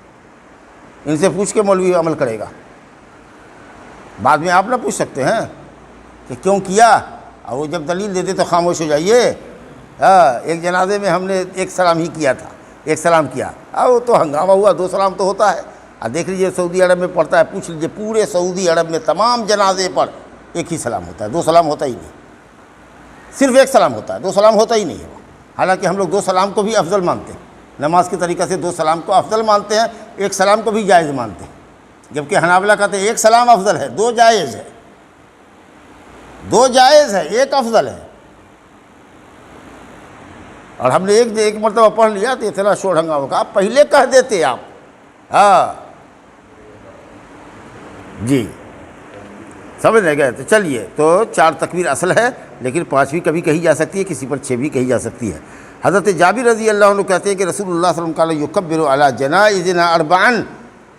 ان سے پوچھ کے مولوی عمل کرے گا، بعد میں آپ نہ پوچھ سکتے ہیں کہ کیوں کیا، اور وہ جب دلیل دیتے تو خاموش ہو جائیے۔ ایک جنازے میں ہم نے 1 سلام ہی کیا تھا، 1 سلام کیا، وہ تو ہنگامہ ہوا، 2 سلام تو ہوتا ہے۔ دیکھ لیجیے سعودی عرب میں پڑتا ہے، پوچھ لیجیے پورے سعودی عرب میں تمام جنازے پر 1 ہی سلام ہوتا ہے، 2 سلام ہوتا ہی نہیں، صرف 1 سلام ہوتا ہے، 2 سلام ہوتا ہی نہیں ہے۔ حالانکہ ہم لوگ 2 سلام کو بھی افضل مانتے ہیں، نماز کے طریقہ سے 2 سلام کو افضل مانتے ہیں، 1 سلام کو بھی جائز مانتے ہیں، جبکہ حنابلہ کہتے ہیں 1 سلام افضل ہے، 2 جائز ہے، 2 جائز ہے، 1 افضل ہے۔ اور ہم نے ایک مرتبہ پڑھ لیا تو اتنا شور ہنگامہ کا، آپ پہلے کہہ دیتے آپ۔ جی سمجھ نہیں گئے، تو چلیے، تو 4 تکبیر اصل ہے، لیکن 5 بھی کبھی کہی جا سکتی ہے، کسی پر 6 بھی کہی جا سکتی ہے۔ حضرت جابر رضی اللہ عنہ کہتے ہیں کہ رسول اللہ صلی اللہ علیہ وسلم یکبر علی جنائزنا 4،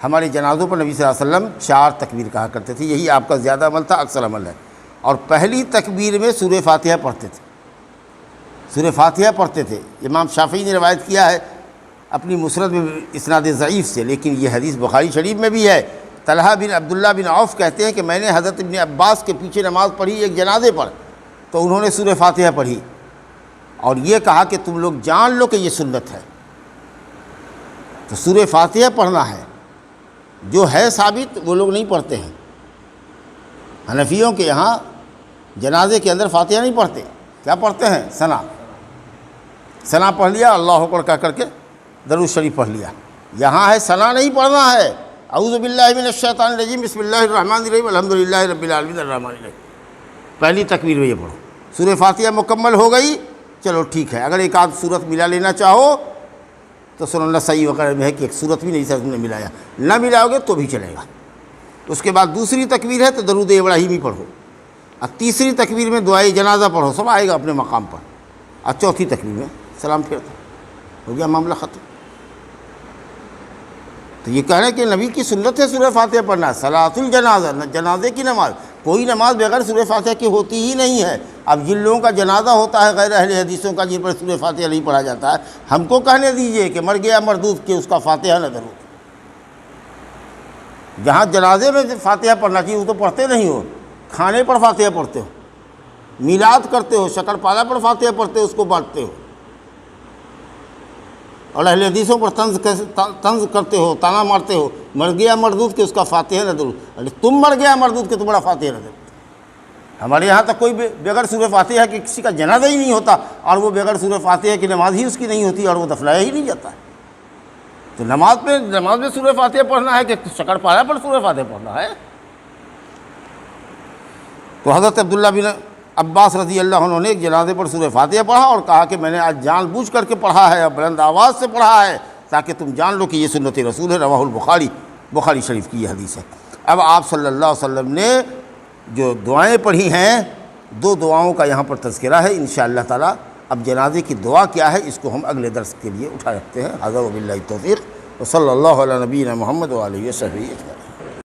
ہمارے جنازوں پر نبی صلی اللہ علیہ وسلم 4 تکبیر کہا کرتے تھے، یہی آپ کا زیادہ عمل تھا، اکثر عمل ہے۔ اور پہلی تکبیر میں سورہ فاتحہ پڑھتے تھے، سورہ فاتحہ پڑھتے تھے۔ امام شافعی نے روایت کیا ہے اپنی مسند میں اسناد ضعیف سے، لیکن یہ حدیث بخاری شریف میں بھی ہے۔ طلحہ بن عبداللہ بن عوف کہتے ہیں کہ میں نے حضرت ابن عباس کے پیچھے نماز پڑھی ایک جنازے پر، تو انہوں نے سورہ فاتحہ پڑھی، اور یہ کہا کہ تم لوگ جان لو کہ یہ سنت ہے۔ تو سورہ فاتحہ پڑھنا ہے، جو ہے ثابت وہ لوگ نہیں پڑھتے ہیں۔ حنفیوں کے یہاں جنازے کے اندر فاتحہ نہیں پڑھتے، کیا پڑھتے ہیں؟ ثنا پڑھ لیا، اللہ اکبر کہہ کر کے درود شریف پڑھ لیا۔ یہاں ہے ثنا نہیں پڑھنا ہے، اعوذ باللہ من الشیطان الرجیم بسم اللہ الرحمن الرحیم الحمدللہ رب العالمین الرحمن الرحیم، پہلی تکبیر میں یہ پڑھو۔ سورہ فاتحہ مکمل ہو گئی، چلو ٹھیک ہے، اگر ایک آدھ صورت ملا لینا چاہو تو سنن نسائی وغیرہ میں ہے کہ ایک صورت بھی نہیں سر نے ملایا، نہ ملاؤ گے تو بھی چلے گا۔ اس کے بعد دوسری تکبیر ہے تو درود ابراہیمی پڑھو، اور تیسری تکبیر میں دعائے جنازہ پڑھو، سب آئے گا اپنے مقام پر، اور چوتھی تکبیر میں سلام پھیرتا، ہو گیا معاملہ ختم۔ تو یہ کہہ رہے ہیں کہ نبی کی سنت ہے سورہ فاتحہ پڑھنا، صلاۃ الجنازہ، جنازے کی نماز، کوئی نماز بغیر سورہ فاتحہ کی ہوتی ہی نہیں ہے۔ اب جن لوگوں کا جنازہ ہوتا ہے غیر اہل حدیثوں کا، جن پر سورہ فاتحہ نہیں پڑھا جاتا ہے، ہم کو کہنے دیجئے کہ مر گیا مردود کہ اس کا فاتحہ نہ درود۔ جہاں جنازے میں فاتحہ پڑھنا چاہیے وہ تو پڑھتے نہیں ہو، کھانے پر فاتحہ پڑھتے ہو، میلاد کرتے ہو، شکر پالا پر فاتحہ پڑھتے ہو، اس کو بانٹتے ہو، اور اہل حدیثوں پر طنز کرتے ہو، تانا مارتے ہو، مر گیا مردود کہ اس کا فاتحہ نہ درود۔ تم مر گیا مردود کہ تمہارا فاتحہ نہ درود۔ ہمارے یہاں تک کوئی بغیر سورہ فاتحہ کے کسی کا جنازہ ہی نہیں ہوتا، اور وہ بغیر سورہ فاتحہ کی نماز ہی اس کی نہیں ہوتی، اور وہ دفنایا ہی نہیں جاتا ہے۔ تو نماز میں سورہ فاتحہ پڑھنا ہے کہ شکر پالا پر سورہ فاتحہ پڑھنا ہے؟ تو حضرت عبداللہ بن عباس رضی اللہ عنہ نے ایک جنازے پر سورہ فاتحہ پڑھا اور کہا کہ میں نے آج جان بوجھ کر کے پڑھا ہے اور بلند آواز سے پڑھا ہے تاکہ تم جان لو کہ یہ سنت رسول ہے۔ رواہ البخاری، بخاری شریف کی یہ حدیث ہے۔ اب آپ صلی اللہ علیہ وسلم نے جو دعائیں پڑھی ہیں، دو دعاؤں کا یہااں پر تذکرہ ہے انشاءاللہ تعالی۔ اب جنازے کی دعا کیا ہے اس کو ہم اگلے درس کے لیے اٹھا رکھتے ہیں۔ ھذا وباللہ التوفیق، وصلی اللہ علی نبینا محمد وآلہ وصحبہ اجمعین۔